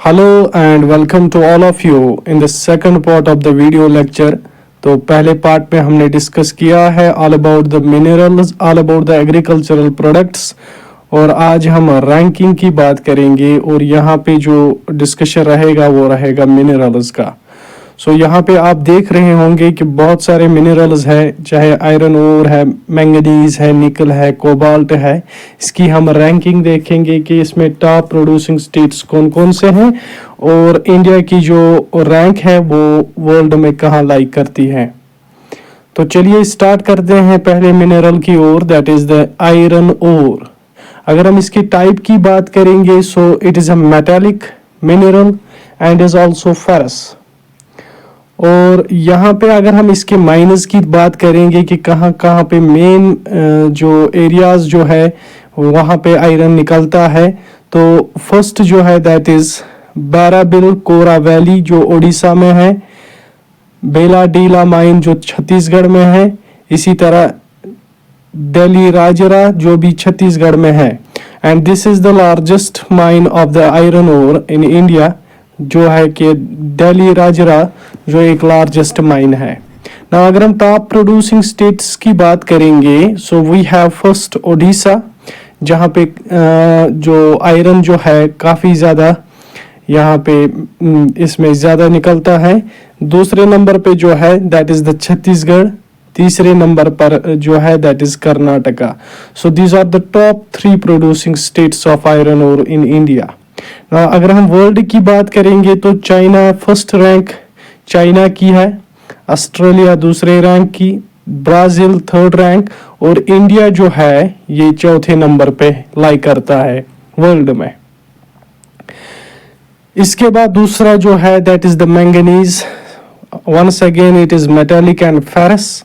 Hello and welcome to all of you in the second part of the video lecture. तो पहले part में हमने discuss किया है all about the minerals, all about the agricultural products, और आज हम रैंकिंग की बात करेंगे। और यहाँ पे जो डिस्कशन रहेगा वो रहेगा मिनरल्स का। सो यहाँ पे आप देख रहे होंगे कि बहुत सारे मिनरल्स है, चाहे आयरन ओर है, मैंगनीज है, निकल है, कोबाल्ट है। इसकी हम रैंकिंग देखेंगे कि इसमें टॉप प्रोड्यूसिंग स्टेट्स कौन कौन से हैं और इंडिया की जो रैंक है वो वर्ल्ड में कहाँ लाइक करती है। तो चलिए स्टार्ट करते हैं पहले मिनरल की ओर, that is the iron ore. अगर हम इसकी टाइप की बात करेंगे so it is a metallic mineral and is also ferrous. और यहाँ पे अगर हम इसके माइनस की बात करेंगे कि कहाँ कहाँ पे मेन जो एरियाज जो है वहाँ पे आयरन निकलता है, तो फर्स्ट जो है दैट इज बाराबिल कोरा वैली जो उड़ीसा में है, बेलाडीला माइन जो छत्तीसगढ़ में है, इसी तरह दिल्ली राजरा जो भी छत्तीसगढ़ में है। And this is the largest mine of the iron ore in India, जो है कि दिल्ली राजरा जो एक लार्जेस्ट माइन है ना। अगर हम टॉप प्रोड्यूसिंग स्टेट्स की बात करेंगे so we have first Odisha, जहाँ पे जो आयरन जो है काफ़ी ज़्यादा यहाँ पे इसमें ज़्यादा निकलता है। दूसरे नंबर पे जो है दैट इज़ द छत्तीसगढ़, तीसरे नंबर पर जो है that is Karnataka. So these are the top 3 producing states of iron ore in India. अगर हम वर्ल्ड की बात करेंगे तो चाइना फर्स्ट रैंक चाइना की है, ऑस्ट्रेलिया दूसरे रैंक की, ब्राज़ील थर्ड रैंक, और इंडिया जो है ये चौथे नंबर पे लाई करता है वर्ल्ड में। इसके बाद दूसरा जो है that is the manganese, once again it is metallic and ferrous.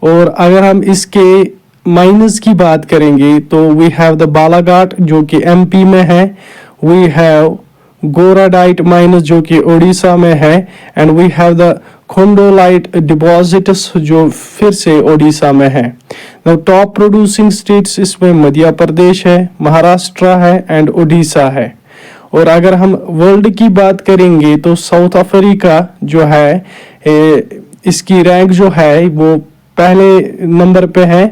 और अगर हम इसके माइनस की बात करेंगे तो वी हैव द बालाघाट जो कि एमपी में है, वी हैव गोराडाइट माइनस जो कि उड़ीसा में है, and we have the khondalite deposits जो फिर से उड़ीसा में है। टॉप प्रोड्यूसिंग स्टेट्स इसमें मध्य प्रदेश है, महाराष्ट्र है एंड उड़ीसा है। और अगर हम वर्ल्ड की बात करेंगे तो साउथ अफ्रीका जो है इसकी रैंक जो है वो पहले नंबर पे है,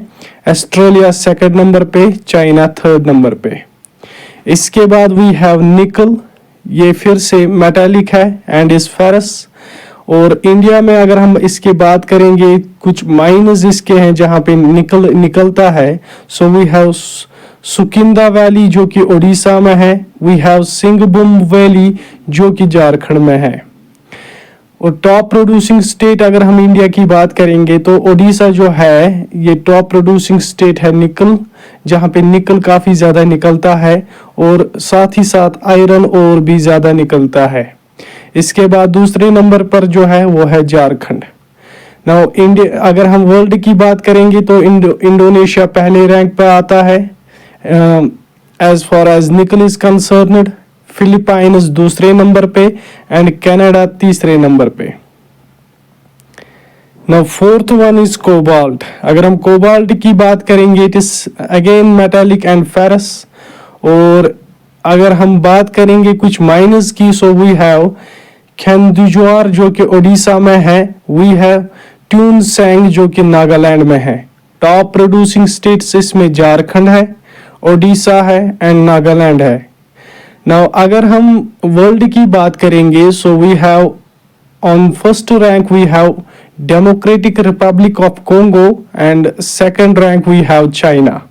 ऑस्ट्रेलिया सेकंड नंबर पे, चाइना थर्ड नंबर पे। इसके बाद वी हैव निकल, ये फिर से मेटालिक है एंड इज फेरस। और इंडिया में अगर हम इसके बात करेंगे कुछ माइनस इसके हैं जहाँ पे निकलता है, so we have Sukinda valley जो कि उड़ीसा में है, वी हैव सिंगबुम वैली जो कि झारखंड में है। और टॉप प्रोड्यूसिंग स्टेट अगर हम इंडिया की बात करेंगे तो उड़ीसा जो है ये टॉप प्रोड्यूसिंग स्टेट है निकल, जहाँ पे निकल काफ़ी ज़्यादा निकलता है और साथ ही साथ आयरन और भी ज़्यादा निकलता है। इसके बाद दूसरे नंबर पर जो है वो है झारखंड। नाउ इंडिया अगर हम वर्ल्ड की बात करेंगे तो इंडोनेशिया पहले रैंक पर आता है एज फार एज निकल इज कंसर्न्ड, फिलीपाइंस दूसरे नंबर पे एंड कनाडा तीसरे नंबर पे। Now fourth one is cobalt. अगर हम कोबाल्ट की बात करेंगे it is again metallic and ferrous. और अगर हम बात करेंगे कुछ माइनस की सो वी हैव खेंदुजार जो कि उड़ीसा में है, वी हैव ट्यूनसेंग जो कि नागालैंड में है। टॉप प्रोड्यूसिंग स्टेट्स इसमें झारखंड है, उड़ीसा है एंड नागालैंड है। नाउ अगर हम वर्ल्ड की बात करेंगे so we have on first rank we have democratic Republic of Congo and second rank we have China.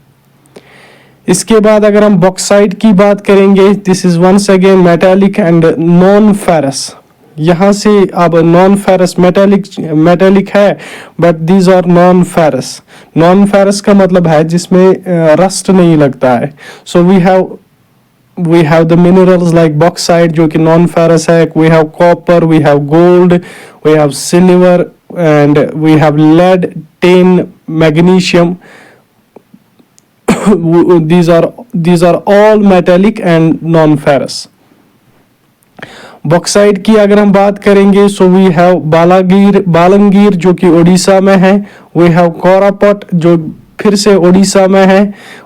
इसके बाद अगर हम बॉक्साइट की बात करेंगे this is once again metallic and non ferrous. यहाँ से अब नॉन फेरस मेटालिक है but these are non ferrous. Non ferrous का मतलब है जिसमें रस्ट नहीं लगता है। सो we have the minerals like bauxite जो कि non ferrous है, we have copper, we have gold, we have silver and we have lead, tin, magnesium. these are all metallic and non ferrous. Bauxite की अगर हम बात करेंगे so we have Balangir जो कि उड़ीसा में है, वी हैव कोरापुट जो फिर से उड़ीसा में है,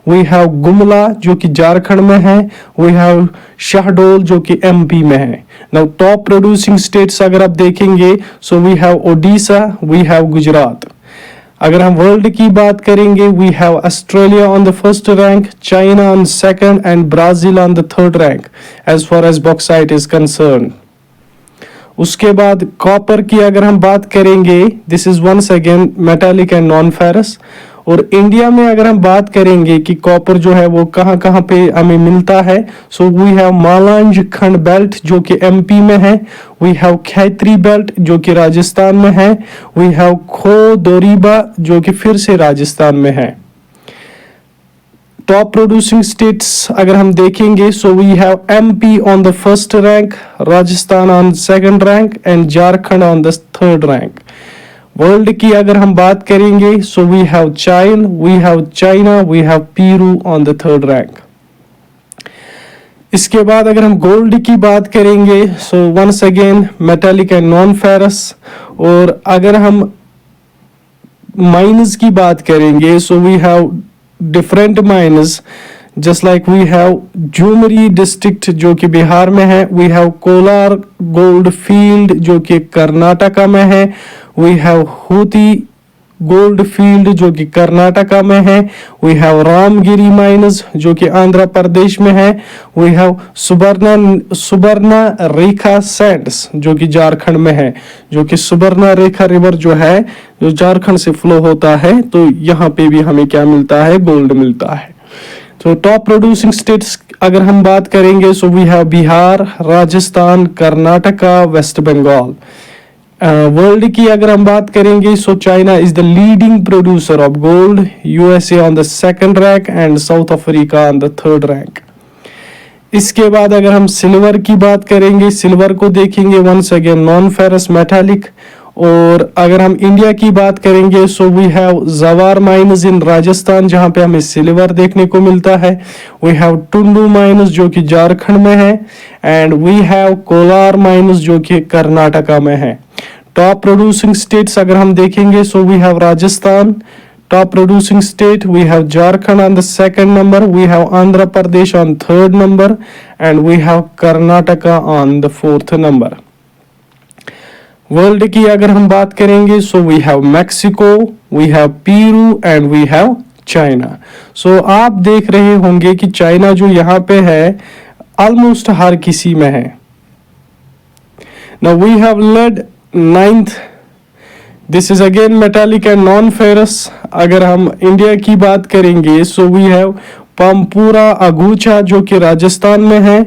वी हैव गुमला जो कि झारखंड में है, वी हैव शहडोल जो कि एमपी में है। नाउ टॉप प्रोड्यूसिंग स्टेट्स अगर आप देखेंगे, so we have Odisha, we have Gujarat. अगर हम वर्ल्ड की बात करेंगे, we have Australia on the first rank, China on second and Brazil on the third rank as far as bauxite is concern. उसके बाद कॉपर की अगर हम बात करेंगे, this is once again metallic and non ferrous. और India में अगर हम बात करेंगे कि कॉपर जो है वो कहाँ कहाँ पे हमें मिलता है, सो वी हैव मालांज खंड बेल्ट जो कि एमपी में है, वी हैव खैत्री बेल्ट जो कि राजस्थान में है, वी हैव खो दोरीबा जो कि फिर से राजस्थान में है। टॉप प्रोड्यूसिंग स्टेट्स अगर हम देखेंगे, so we have MP on the first rank, Rajasthan on second rank and Jharkhand on the third rank. World की अगर हम बात करेंगे, so we have China, we have Peru on the third rank. इसके बाद अगर हम गोल्ड की बात करेंगे, so once again metallic and non ferrous. और अगर हम माइंस की बात करेंगे, so we have different mines just like we have Jhumri district जो कि बिहार में है, we have Kolar gold field जो कि कर्नाटका में है, we have Hutti gold field जो कि कर्नाटका में है, वी हैव रामगिरी माइंस जो कि आंध्र प्रदेश में है, we have Suparna Rekha Sands जो कि झारखंड में है, जो कि सुबर्णा रेखा रिवर जो है जो झारखंड से फ्लो होता है, तो यहाँ पे भी हमें क्या मिलता है, गोल्ड मिलता है। तो टॉप प्रोड्यूसिंग स्टेट्स अगर हम बात करेंगे, so we have Bihar, Rajasthan, Karnataka, West Bengal. World की अगर हम बात करेंगे, so China is the leading producer of gold, USA on the second rank and South Africa on the third rank. इसके बाद अगर हम सिल्वर की बात करेंगे, सिल्वर को देखेंगे once again non ferrous metallic. और अगर हम इंडिया की बात करेंगे, so we have Zawar mines in Rajasthan जहां पे हमें सिल्वर देखने को मिलता है, वी हैव टुंडू माइंस जो कि झारखंड में है, and we have Kolar mines जो कि कर्नाटका में है। टॉप प्रोड्यूसिंग स्टेट्स अगर हम देखेंगे, so we have Rajasthan top producing state, we have Jharkhand on the second number, we have Andhra Pradesh on third number and we have Karnataka on the fourth number. World की अगर हम बात करेंगे, so we have Mexico, we have Peru and we have China. So आप देख रहे होंगे कि चाइना जो यहाँ पे है ऑलमोस्ट हर किसी में है। Now we have lead 9th, this is again metallic and non ferrous. अगर हम इंडिया की बात करेंगे, सो वी हैव पंपुरा अगुचा जो कि राजस्थान में है,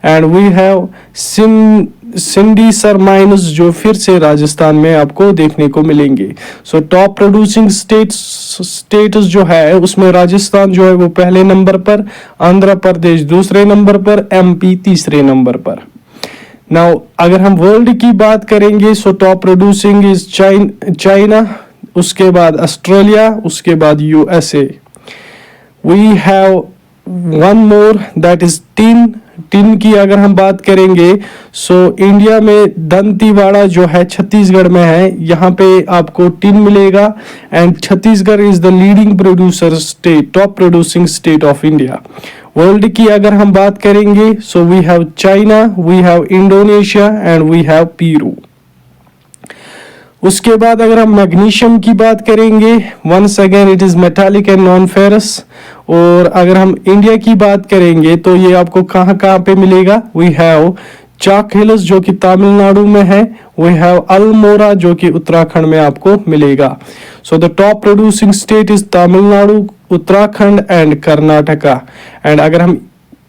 and we have Sindesar mines जो फिर से राजस्थान में आपको देखने को मिलेंगे। सो टॉप प्रोड्यूसिंग स्टेट्स जो है उसमें राजस्थान जो है वो पहले नंबर पर, आंध्र प्रदेश दूसरे नंबर पर, एमपी तीसरे नंबर पर। नाउ अगर हम वर्ल्ड की बात करेंगे, so top producing is China, उसके बाद ऑस्ट्रेलिया, उसके बाद USA. We have one more that is tin की अगर हम बात करेंगे, सो इंडिया में दंतीवाड़ा जो है छत्तीसगढ़ में है, यहाँ पे आपको टिन मिलेगा, and Chhattisgarh is the leading producer state, top producing state of India. World की अगर हम बात करेंगे, so we have China, we have Indonesia and we have Peru. उसके बाद अगर हम मैग्नीशियम की बात करेंगे, once again it is metallic and non ferrous. और अगर हम इंडिया की बात करेंगे तो ये आपको कहाँ कहाँ पे मिलेगा, वी हैव चाक हिल्स जो कि तमिलनाडु में है, वी हैव अल्मोरा जो कि उत्तराखंड में आपको मिलेगा। So the top producing state is Tamil Nadu, Uttarakhand and Karnataka. And अगर हम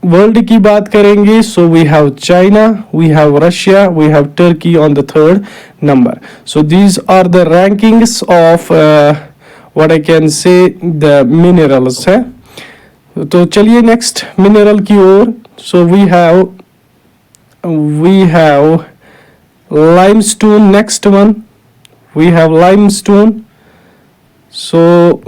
वर्ल्ड की बात करेंगे, so we have China, we have Russia, we have Turkey on the third number. So these are the rankings of what I can say the minerals है। तो चलिए next mineral की ओर। So we have limestone, next one we have limestone. So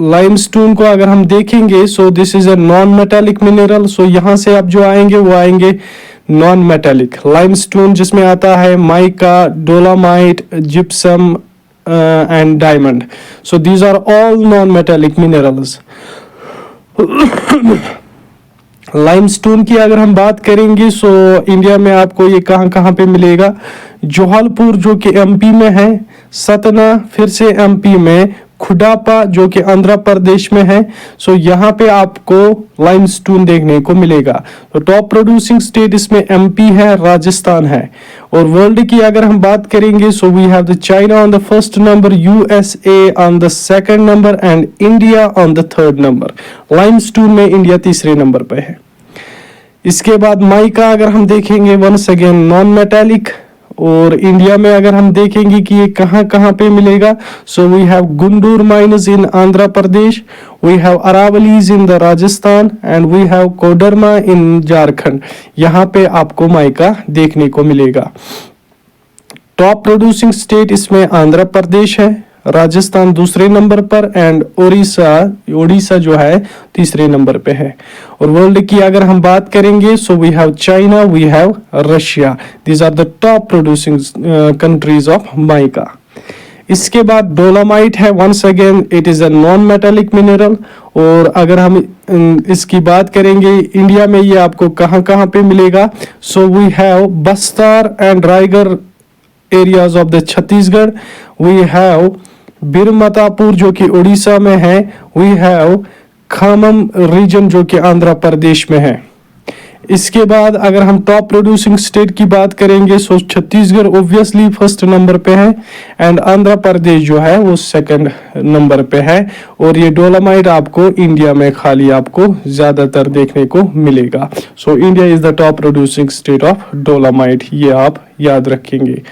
limestone को अगर हम देखेंगे, सो this is a non metallic mineral. So यहाँ से आप जो आएंगे वो आएंगे नॉन मेटालिक। लाइमस्टोन जिसमें आता है mica, dolomite, gypsum, and diamond. So these are all non-metallic minerals. Limestone की अगर हम बात करेंगे सो इंडिया में आपको ये कहाँ कहाँ पे मिलेगा, जौहलपुर जो कि एमपी में है, सतना फिर से एमपी में, खुडापा जो कि आंध्र प्रदेश में है। सो यहाँ पे आपको लाइमस्टोन देखने को मिलेगा। तो टॉप प्रोड्यूसिंग स्टेट इसमें एमपी है, राजस्थान है। और वर्ल्ड की अगर हम बात करेंगे so we have the China on the first number, USA on the second number and India on the third number. Limestone में इंडिया तीसरे नंबर पे है। इसके बाद माइका अगर हम देखेंगे, वंस अगेन नॉन मेटालिक। और इंडिया में अगर हम देखेंगे कि ये कहाँ कहाँ पे मिलेगा, so we have Guntur mines in Andhra Pradesh, we have Aravallis in the Rajasthan and we have Koderma in Jharkhand. यहाँ पे आपको माइका देखने को मिलेगा। टॉप प्रोड्यूसिंग स्टेट इसमें आंध्र प्रदेश है, राजस्थान दूसरे नंबर पर एंड उड़ीसा जो है तीसरे नंबर पे है। और वर्ल्ड की अगर हम बात करेंगे so we have China, we have Russia, these are the top producing countries of mica. इसके बाद डोलोमाइट है, once again it is a non metallic mineral. और अगर हम इसकी बात करेंगे इंडिया में ये आपको कहाँ कहाँ पे मिलेगा, so we have Bastar and Raigarh areas of the Chhattisgarh, we have Birmitrapur जो कि उड़ीसा में है, वी हैव खामम रीजन जो कि आंध्र प्रदेश में है। इसके बाद अगर हम टॉप प्रोड्यूसिंग स्टेट की बात करेंगे सो छत्तीसगढ़ ऑब्वियसली फर्स्ट नंबर पे है एंड आंध्र प्रदेश जो है वो सेकंड नंबर पे है। और ये डोलोमाइट आपको इंडिया में खाली आपको ज्यादातर देखने को मिलेगा। So India is the top producing state of dolomite, ये आप याद रखेंगे।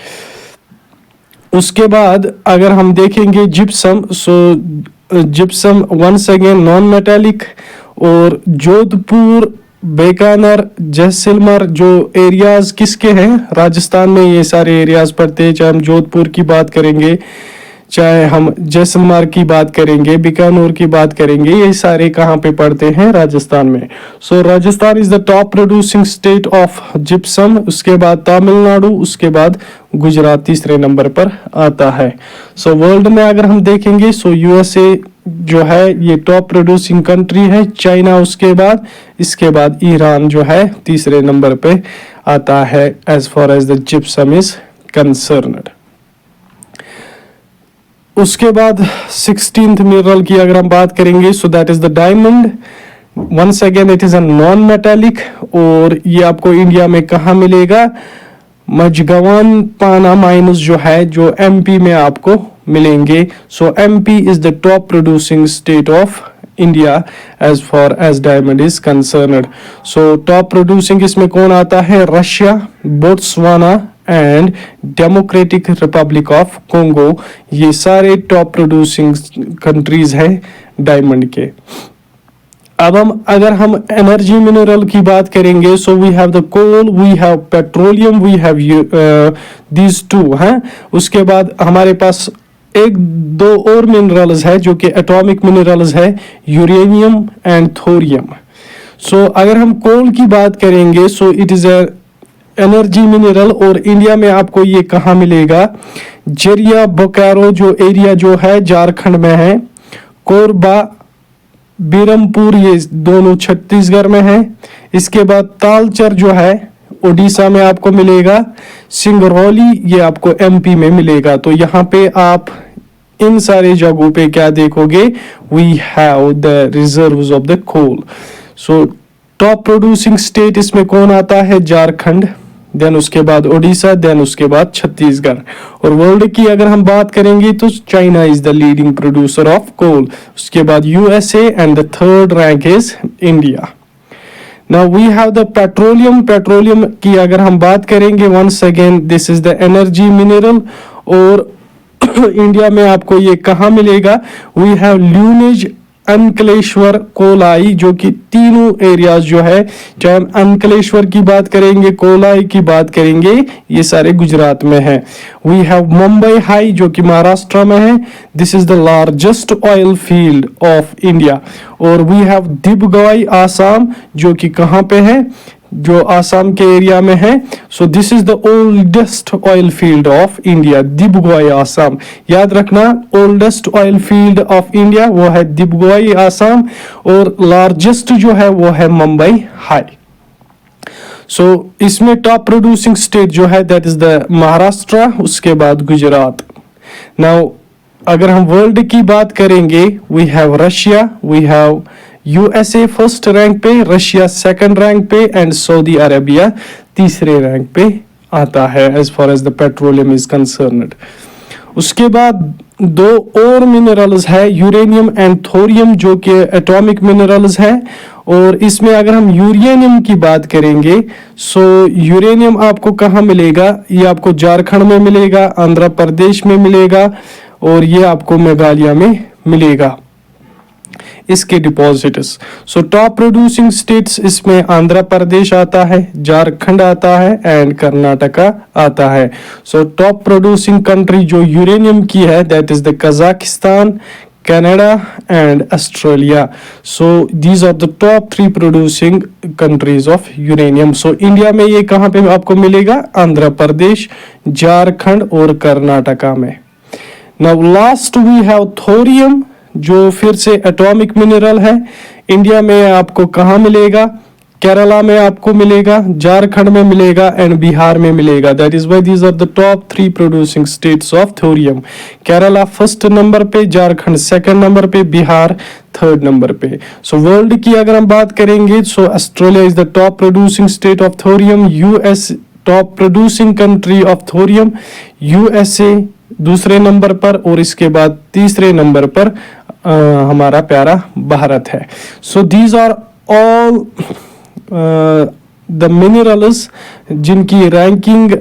उसके बाद अगर हम देखेंगे gypsum, so gypsum once again non metallic. और जोधपुर, बीकानेर, जैसलमेर जो एरियाज किसके हैं, राजस्थान में ये सारे एरियाज पड़ते हैं। चाहे हम जोधपुर की बात करेंगे, चाहे हम जैसलमेर की बात करेंगे, बीकानेर की बात करेंगे, ये सारे कहाँ पे पड़ते हैं, राजस्थान में। So Rajasthan is the top producing state of gypsum. उसके बाद तमिलनाडु, उसके बाद गुजरात तीसरे नंबर पर आता है। सो वर्ल्ड में अगर हम देखेंगे सो यूएसए जो है ये टॉप प्रोड्यूसिंग कंट्री है, चाइना उसके बाद, इसके बाद ईरान जो है तीसरे नंबर पे आता है as far as the gypsum is concerned. उसके बाद 16th मिनरल की अगर हम बात करेंगे so that is the diamond. Once again it is a non metallic. और ये आपको इंडिया में कहाँ मिलेगा, मजगवन पाना माइनस जो है जो एमपी में आपको मिलेंगे। So MP is the top producing state of India as far as diamond is concerned. So top producing इसमें कौन आता है, Russia, Botswana and Democratic Republic of Congo, ये सारे टॉप प्रोड्यूसिंग कंट्रीज हैं डायमंड के। अब अगर हम एनर्जी मिनरल की बात करेंगे so we have the coal, we have petroleum, we have these two हैं। उसके बाद हमारे पास एक दो और मिनरल्स है जो कि एटॉमिक मिनरल्स है, यूरेनियम एंड थोरियम। सो अगर हम कोल की बात करेंगे so it is a energy mineral. और इंडिया में आपको ये कहाँ मिलेगा, जरिया बोकारो जो एरिया जो है झारखंड में है, कोरबा, बीरमपुर ये दोनों छत्तीसगढ़ में है। इसके बाद तालचर जो है उड़ीसा में आपको मिलेगा, सिंगरौली ये आपको एमपी में मिलेगा। तो यहाँ पे आप इन सारे जगहों पे क्या देखोगे, we have the reserves of the coal. So top producing state इसमें कौन आता है, झारखंड, देन उसके बाद उड़ीसा, देन उसके बाद छत्तीसगढ़। और वर्ल्ड की अगर हम बात करेंगे तो China is the leading producer of coal, उसके बाद USA and the third rank is India. Now we have the petroleum. Petroleum की अगर हम बात करेंगे once again this is the energy mineral. और इंडिया में आपको ये कहाँ मिलेगा, वी हैव ल्यूनेज, अंकलेश्वर, कोलाई जो कि तीनों एरियाज जो है, चाहे हम अंकलेश्वर की बात करेंगे, कोलाई की बात करेंगे, ये सारे गुजरात में है। वी हैव मुंबई हाई जो कि महाराष्ट्र में है, this is the largest oil field of India. और वी हैव दिबगई आसाम जो कि कहाँ पे है, जो आसाम के एरिया में है। So this is the oldest oil field of India, दिबगोई आसाम। याद रखना, oldest oil field of India वो है दिबगोई आसाम, और लार्जेस्ट जो है वो है मुंबई हाई। सो इसमें टॉप प्रोड्यूसिंग स्टेट जो है दैट इज द महाराष्ट्र, उसके बाद गुजरात। नाउ अगर हम वर्ल्ड की बात करेंगे, we have Russia, we have USA first rank पे, रशिया सेकंड रैंक पे, एंड सऊदी अरेबिया तीसरे रैंक पे आता है as far as the petroleum is concerned. उसके बाद दो और मिनरल्स है, यूरेनियम एंड थोरियम, जो कि एटॉमिक मिनरल्स है। और इसमें अगर हम यूरेनियम की बात करेंगे, सो यूरेनियम आपको कहाँ मिलेगा? ये आपको झारखंड में मिलेगा, आंध्र प्रदेश में मिलेगा, और ये आपको मेघालय में मिलेगा इसके डिपॉजिट्स। सो टॉप प्रोड्यूसिंग स्टेट्स इसमें आंध्र प्रदेश आता है, झारखंड आता है, एंड कर्नाटका आता है। सो टॉप प्रोड्यूसिंग कंट्री जो यूरेनियम की है that is the Kazakhstan, Canada and Australia. So these are the top 3 producing countries of uranium. So India में ये कहाँ पे आपको मिलेगा? आंध्र प्रदेश, झारखंड और कर्नाटका में। Now last we have thorium, जो फिर से एटॉमिक मिनरल है। इंडिया में आपको कहाँ मिलेगा? केरला में आपको मिलेगा, झारखंड में मिलेगा, एंड बिहार में मिलेगा। That is why these are the top 3 producing states of thorium. Kerala first number पे, झारखंड सेकंड नंबर पे, बिहार थर्ड नंबर पे। सो वर्ल्ड की अगर हम बात करेंगे, so Australia is the top producing state of thorium, US top producing country of thorium, USA दूसरे number पर, और इसके बाद तीसरे नंबर पर हमारा प्यारा भारत है। So these are all the minerals जिनकी रैंकिंग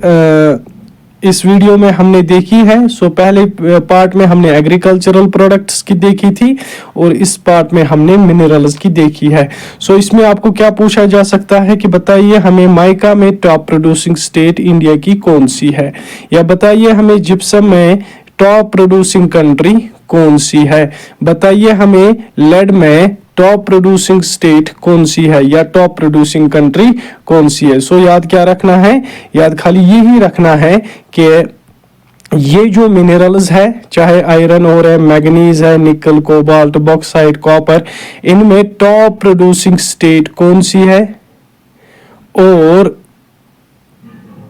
इस वीडियो में हमने देखी है। सो पहले पार्ट में हमने एग्रीकल्चरल प्रोडक्ट्स की देखी थी, और इस पार्ट में हमने मिनरल्स की देखी है। सो इसमें आपको क्या पूछा जा सकता है कि बताइए हमें माइका में टॉप प्रोड्यूसिंग स्टेट इंडिया की कौन सी है, या बताइए हमें जिप्सम में टॉप प्रोड्यूसिंग कंट्री कौन सी है, बताइए हमें लेड में टॉप प्रोड्यूसिंग स्टेट कौन सी है, या टॉप प्रोड्यूसिंग कंट्री कौन सी है। सो याद क्या रखना है? याद खाली यही रखना है कि ये जो मिनरल्स है, चाहे आयरन और है, मैग्नीज है, निकल, कोबाल्ट, बॉक्साइट, कॉपर, इनमें टॉप प्रोड्यूसिंग स्टेट कौन सी है, और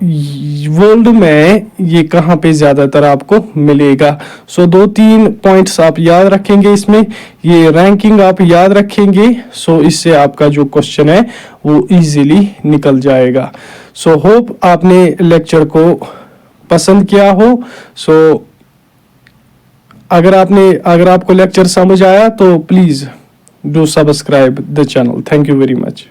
वर्ल्ड में ये कहाँ पे ज्यादातर आपको मिलेगा। सो 2-3 पॉइंट्स आप याद रखेंगे इसमें, ये रैंकिंग आप याद रखेंगे। सो इससे आपका जो क्वेश्चन है वो इजीली निकल जाएगा। सो होप आपने लेक्चर को पसंद किया हो। सो अगर आपको लेक्चर समझ आया तो please do subscribe the channel. Thank you very much.